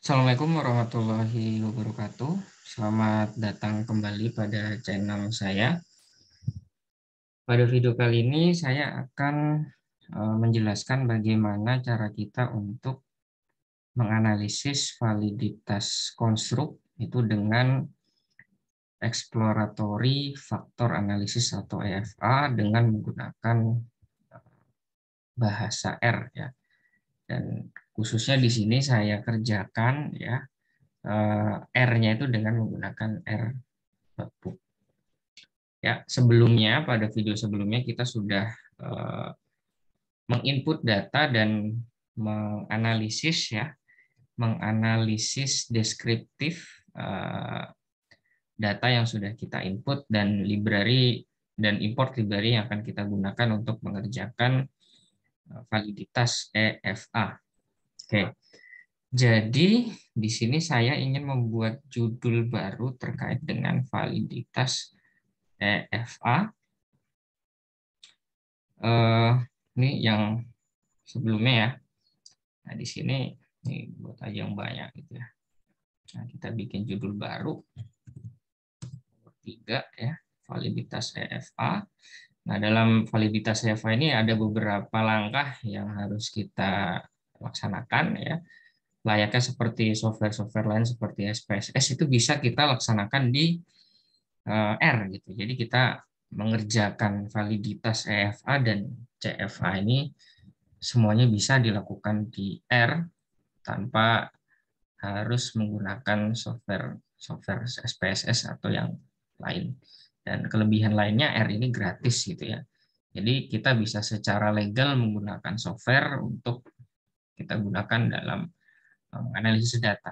Assalamualaikum warahmatullahi wabarakatuh. Selamat datang kembali pada channel saya. Pada video kali ini saya akan menjelaskan bagaimana cara kita untuk menganalisis validitas konstruk itu dengan exploratory factor analysis atau EFA dengan menggunakan bahasa R ya. Dan khususnya di sini saya kerjakan ya R-nya itu dengan menggunakan R notebook. Ya, sebelumnya pada video sebelumnya kita sudah menginput data dan menganalisis deskriptif data yang sudah kita input dan library dan import library yang akan kita gunakan untuk mengerjakan validitas EFA. Oke. Jadi di sini saya ingin membuat judul baru terkait dengan validitas EFA. Ini yang sebelumnya ya. Nah di sini ini buat aja yang banyak gitu ya. Nah, kita bikin judul baru nomor 3 ya, validitas EFA. Nah dalam validitas EFA ini ada beberapa langkah yang harus kita laksanakan ya. Layaknya seperti software-software lain seperti SPSS itu bisa kita laksanakan di R gitu. Jadi kita mengerjakan validitas EFA dan CFA ini semuanya bisa dilakukan di R tanpa harus menggunakan software SPSS atau yang lain. Dan kelebihan lainnya R ini gratis gitu ya. Jadi kita bisa secara legal menggunakan software untuk kita gunakan dalam menganalisis data.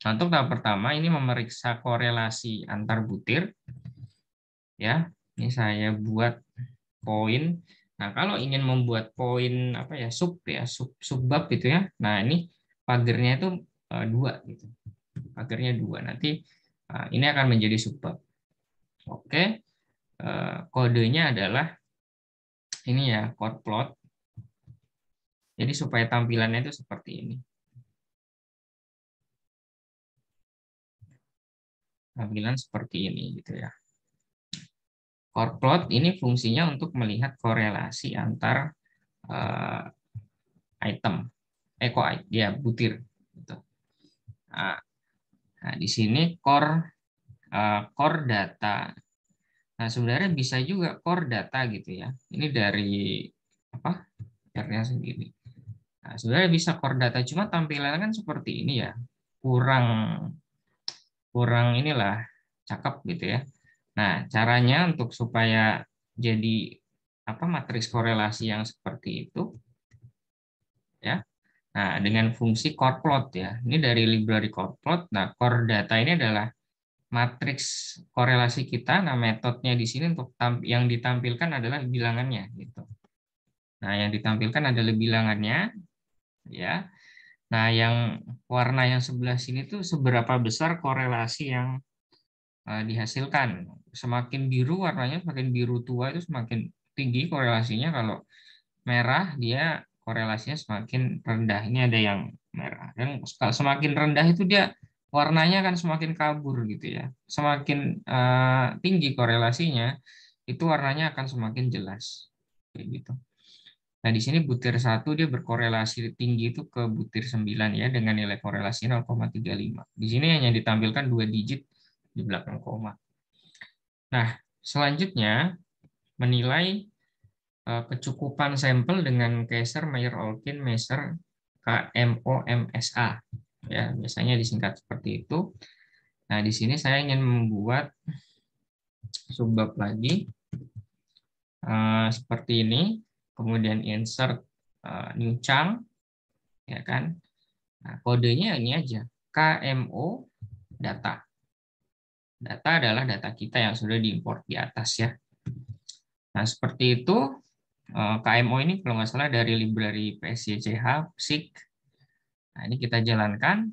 Nah, untuk tahap pertama ini memeriksa korelasi antar butir. Ya, ini saya buat poin. Nah, kalau ingin membuat poin apa ya subbab gitu ya. Nah, ini pagernya itu 2 gitu. Pagernya 2. Nanti ini akan menjadi subbab. Oke. Kodenya adalah ini ya, chord plot. Jadi supaya tampilannya itu seperti ini. Tampilan seperti ini gitu ya. Chord plot ini fungsinya untuk melihat korelasi antar item, ya butir. Gitu. Nah, di sini core data. Nah, sebenarnya bisa juga core data gitu ya. Ini dari apa? R-nya sendiri. Nah, sebenarnya bisa core data, cuma tampilannya kan seperti ini ya. Kurang inilah cakep gitu ya. Nah, caranya untuk supaya jadi matriks korelasi yang seperti itu ya. Nah, dengan fungsi core plot ya. Ini dari library core plot. Nah, core data ini adalah matriks korelasi kita. Nah, metodenya di sini untuk yang ditampilkan adalah bilangannya gitu. Nah, yang ditampilkan adalah bilangannya ya. Nah, yang warna yang sebelah sini tuh seberapa besar korelasi yang dihasilkan. Semakin biru warnanya, semakin biru tua itu semakin tinggi korelasinya. Kalau merah dia korelasinya semakin rendah. Ini ada yang merah. Dan semakin rendah itu dia warnanya akan semakin kabur gitu ya. Semakin tinggi korelasinya, itu warnanya akan semakin jelas. Kayak gitu. Nah, di sini butir 1 dia berkorelasi tinggi itu ke butir 9 ya dengan nilai korelasi 0,35. Di sini hanya ditampilkan 2 digit di belakang koma. Nah, selanjutnya menilai kecukupan sampel dengan Kaiser Meyer Olkin Measure KMOMSA. Ya, biasanya disingkat seperti itu. Nah, di sini saya ingin membuat subbab lagi seperti ini, kemudian insert new chunk, ya kan? Nah, kodenya ini aja, KMO data. Data adalah data kita yang sudah diimport di atas ya. Nah, seperti itu. KMO ini kalau nggak salah dari library PSYCH, PSYC. Nah, ini kita jalankan.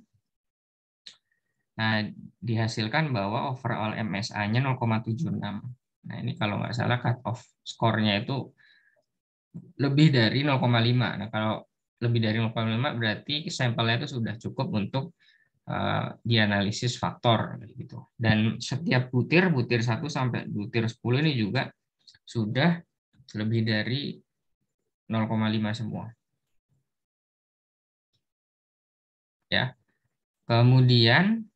Nah, dihasilkan bahwa overall MSA-nya 0,76. Nah, ini kalau nggak salah cut off score-nya itu lebih dari 0,5. Nah, kalau lebih dari 0,5 berarti sampelnya itu sudah cukup untuk dianalisis faktor gitu. Dan setiap butir 1 sampai butir 10 ini juga sudah lebih dari 0,5 semua. Ya. Kemudian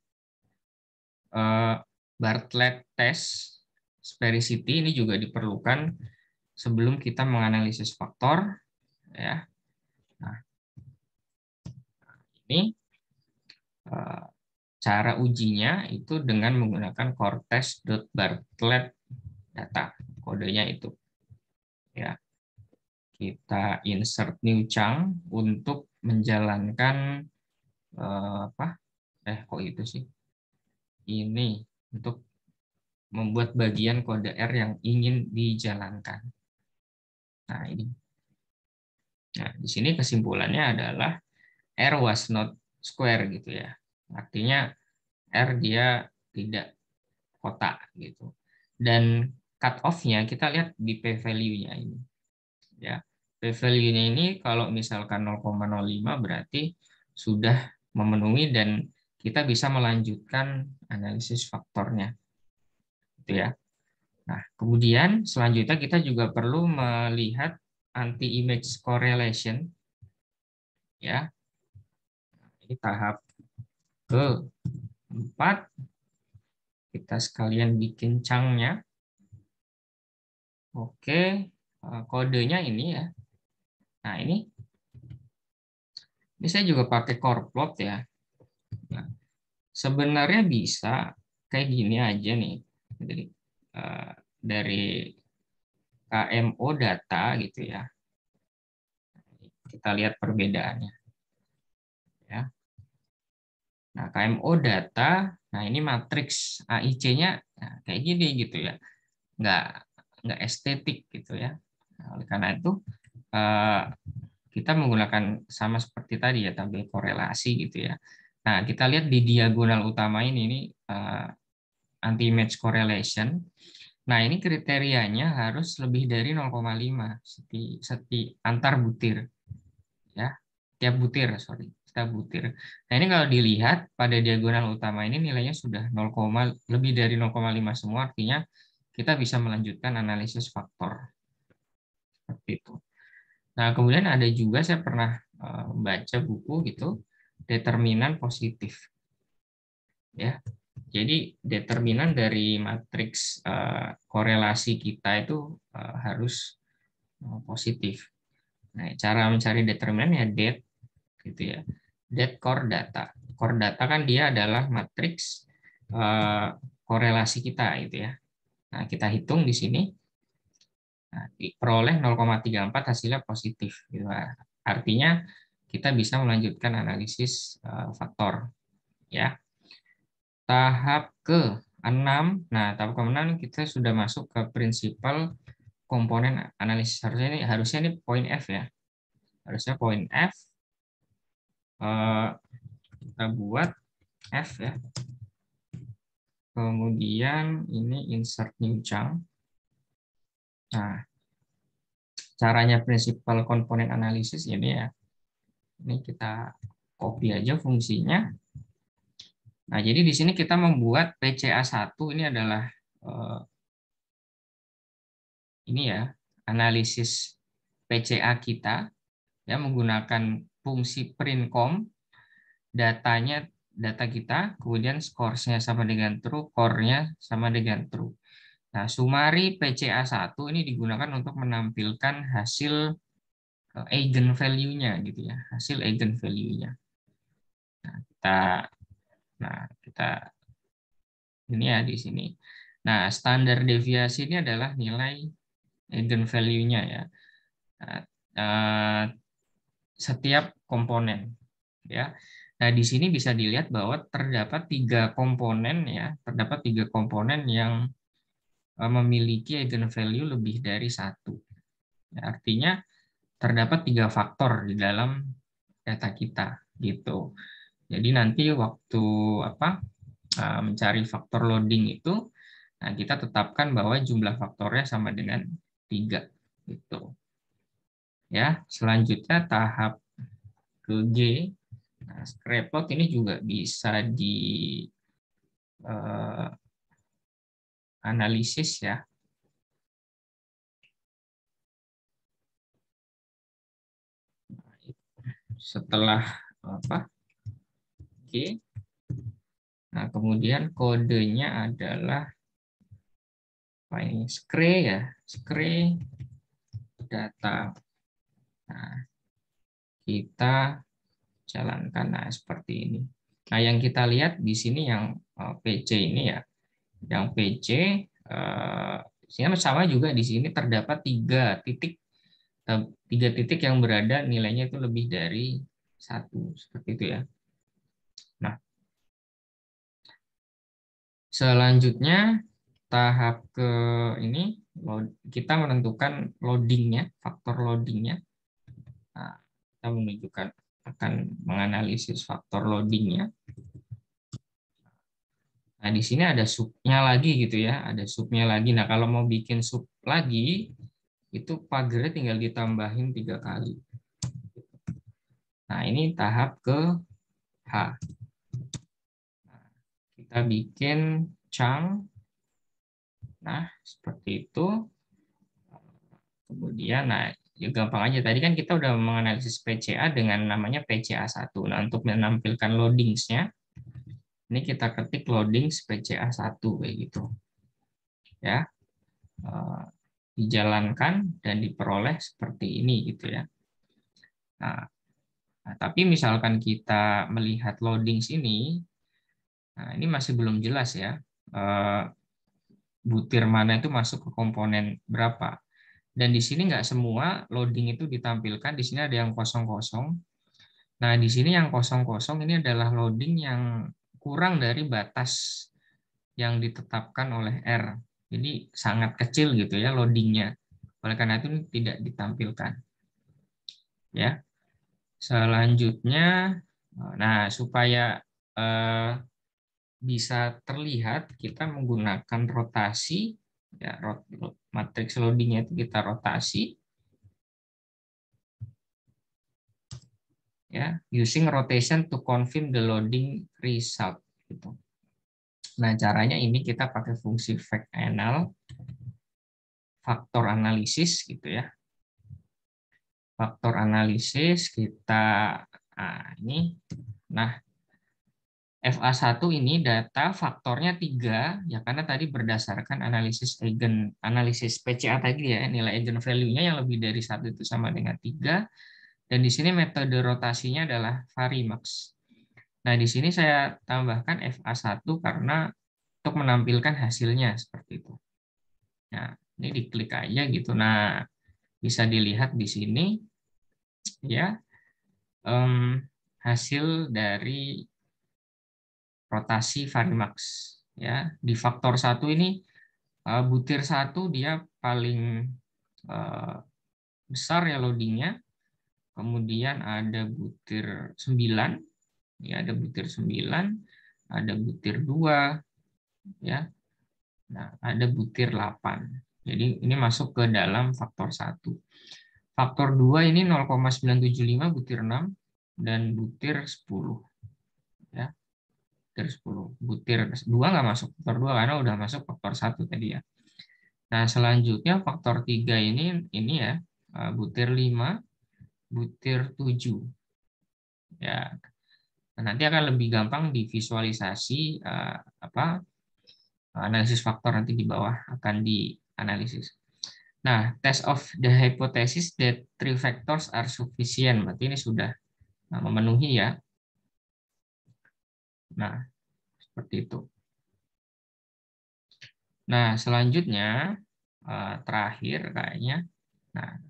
Bartlett test sphericity ini juga diperlukan sebelum kita menganalisis faktor, ya. Nah, ini cara ujinya itu dengan menggunakan core-test.bartlett data, kodenya itu, ya. Kita insert new chunk untuk menjalankan kok itu sih, ini untuk membuat bagian kode R yang ingin dijalankan. Nah, ini. Nah, di sini kesimpulannya adalah R was not square gitu ya. Artinya R dia tidak kotak gitu. Dan cut off-nya kita lihat di p-value-nya ini. Ya. P-value-nya ini kalau misalkan 0,05 berarti sudah memenuhi dan kita bisa melanjutkan analisis faktornya. Gitu ya. Nah, kemudian selanjutnya kita juga perlu melihat anti-image correlation. Ya, ini tahap keempat. Kita sekalian bikin chunk-nya. Oke, kodenya ini ya. Nah, ini saya juga pakai core plot ya. Nah, sebenarnya bisa kayak gini aja nih. Jadi, dari KMO data gitu ya. Kita lihat perbedaannya. Ya. Nah, KMO data, nah ini matriks AIC-nya nah, kayak gini gitu ya. Nggak estetik gitu ya. Nah, oleh karena itu kita menggunakan sama seperti tadi ya, tabel korelasi gitu ya. Nah, kita lihat di diagonal utama ini anti-image correlation. Nah, ini kriterianya harus lebih dari 0,5 antar butir. Ya, tiap butir, setiap butir. Nah, ini kalau dilihat pada diagonal utama ini nilainya sudah lebih dari 0,5 semua, artinya kita bisa melanjutkan analisis faktor. Seperti itu. Nah, kemudian ada juga saya pernah baca buku gitu, determinan positif. Ya. Jadi determinan dari matriks korelasi kita itu harus positif. Nah, cara mencari determinan ya det gitu ya. Det core data. Core data kan dia adalah matriks korelasi kita gitu ya. Nah, kita hitung di sini. Nah, diperoleh 0,34 hasilnya positif. Gitu. Artinya kita bisa melanjutkan analisis faktor. Ya. Tahap ke-6. Nah, tahap ke-6 kita sudah masuk ke prinsipal komponen analisis. Harusnya ini poin F ya. Harusnya poin F. Kita buat F ya. Kemudian ini insert new chunk. Nah, caranya prinsipal komponen analisis ini ya. Ini kita copy aja fungsinya. Nah, jadi di sini kita membuat PCA1 ini adalah ini ya, analisis PCA kita ya menggunakan fungsi printcom, data kita, kemudian scoresnya sama dengan true, core-nya sama dengan true. Nah, summary PCA1 ini digunakan untuk menampilkan hasil eigenvalue-nya gitu ya, hasil eigenvalue-nya. Nah, kita ini ya di sini. Nah, standar deviasi ini adalah nilai eigenvalue-nya ya. Nah, setiap komponen ya. Nah, di sini bisa dilihat bahwa terdapat 3 komponen ya, terdapat 3 komponen yang memiliki eigenvalue lebih dari 1. Ya, artinya terdapat 3 faktor di dalam data kita gitu. Jadi nanti waktu mencari faktor loading itu, nah kita tetapkan bahwa jumlah faktornya sama dengan 3 gitu. Ya, selanjutnya tahap ke G. Nah, Nah, scrapplot ini juga bisa di analisis ya. Setelah apa? Oke. Nah, kemudian kodenya adalah apa ini? Scree ya, Scree data. Nah, kita jalankan seperti ini. Nah, yang kita lihat di sini yang PC ini ya, yang PC sini sama juga di sini terdapat tiga titik yang berada nilainya itu lebih dari 1 seperti itu ya. Nah, selanjutnya tahap ke ini kita menentukan loadingnya, faktor loadingnya. Nah, kita menunjukkan akan menganalisis faktor loadingnya. Nah, di sini ada subnya lagi gitu ya, ada subnya lagi. Nah, kalau mau bikin sub lagi, itu pagarnya tinggal ditambahin 3 kali. Nah, ini tahap ke H. Nah, kita bikin chunk. Nah, seperti itu. Kemudian, nah, ya gampang aja. Tadi kan kita udah menganalisis PCA dengan namanya PCA1. Nah, untuk menampilkan loadingsnya, ini kita ketik loadings PCA1 kayak gitu. Ya. Dijalankan dan diperoleh seperti ini gitu ya. Nah, tapi misalkan kita melihat loadings ini, nah ini masih belum jelas ya. Butir mana itu masuk ke komponen berapa. Dan di sini nggak semua loading itu ditampilkan. Di sini ada yang kosong-kosong. Nah, di sini yang kosong-kosong ini adalah loading yang kurang dari batas yang ditetapkan oleh R. Jadi sangat kecil gitu ya loadingnya. Oleh karena itu tidak ditampilkan. Ya. Selanjutnya, nah supaya bisa terlihat kita menggunakan rotasi, ya matriks loadingnya itu kita rotasi, ya using rotation to confirm the loading result. Gitu. Nah caranya ini kita pakai fungsi factNL, faktor analisis gitu ya. Faktor analisis kita ini, nah FA1 ini data faktornya 3 ya karena tadi berdasarkan analisis PCA tadi ya, nilai eigen value-nya yang lebih dari 1 itu sama dengan 3 dan di sini metode rotasinya adalah Varimax. Nah, di sini saya tambahkan FA1 karena untuk menampilkan hasilnya seperti itu. Nah, ini diklik aja gitu. Nah, bisa dilihat di sini ya hasil dari rotasi Varimax ya. Di faktor 1 ini butir 1 dia paling besar ya loadingnya. Kemudian ada butir 9 ya, ada butir 9, ada butir 2 ya. Nah, ada butir 8. Jadi ini masuk ke dalam faktor 1. Faktor 2 ini 0,975 butir 6 dan butir 10 ya. Butir 10. Butir 2 nggak masuk faktor 2 karena udah masuk faktor 1 tadi ya. Nah, selanjutnya faktor 3 ini ya, butir 5, butir 7. Ya. Nah, nanti akan lebih gampang divisualisasi analisis faktor nanti di bawah akan dianalisis. Nah, test of the hypothesis that three factors are sufficient. Berarti ini sudah memenuhi ya. Nah, seperti itu. Nah, selanjutnya terakhir kayaknya. Nah,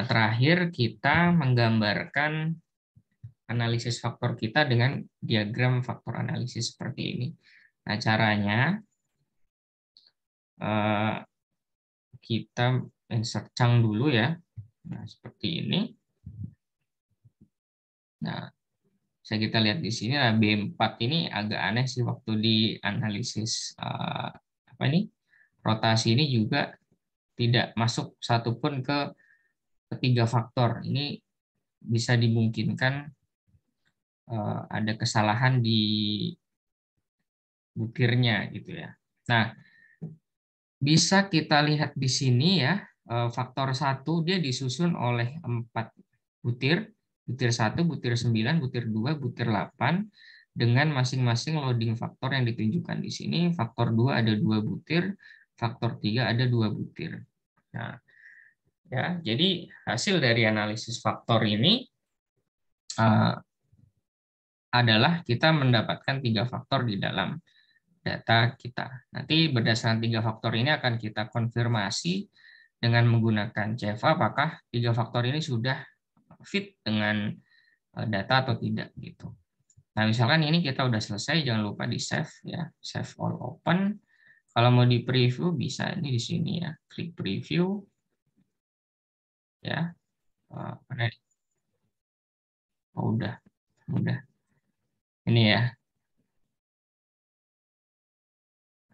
terakhir kita menggambarkan analisis faktor kita dengan diagram faktor analisis seperti ini. Nah, caranya kita insert chunk dulu ya. Nah, seperti ini. Nah, bisa kita lihat di sini B4 ini agak aneh sih waktu di analisis apa ini? Rotasi ini juga tidak masuk satupun ke ketiga faktor. Ini bisa dimungkinkan ada kesalahan di butirnya gitu ya. Nah, bisa kita lihat di sini ya, faktor 1 dia disusun oleh 4 butir, butir 1, butir 9, butir 2, butir 8, dengan masing-masing loading faktor yang ditunjukkan di sini. Faktor 2 ada 2 butir, faktor 3 ada 2 butir. Nah, ya, jadi hasil dari analisis faktor ini adalah kita mendapatkan 3 faktor di dalam data kita. Nanti berdasarkan 3 faktor ini akan kita konfirmasi dengan menggunakan CFA apakah 3 faktor ini sudah fit dengan data atau tidak gitu. Nah, misalkan ini kita udah selesai, jangan lupa di save ya, save all open. Kalau mau di preview bisa ini di sini ya, klik preview ya. Oh, udah. Ini ya,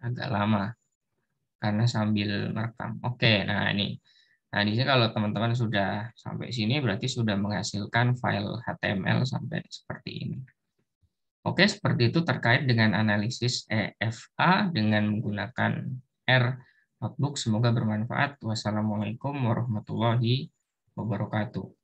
agak lama karena sambil merekam. Oke, nah ini. Nah, di sini kalau teman-teman sudah sampai sini berarti sudah menghasilkan file HTML sampai seperti ini. Oke, seperti itu terkait dengan analisis EFA dengan menggunakan R Notebook. Semoga bermanfaat. Wassalamualaikum warahmatullahi wabarakatuh.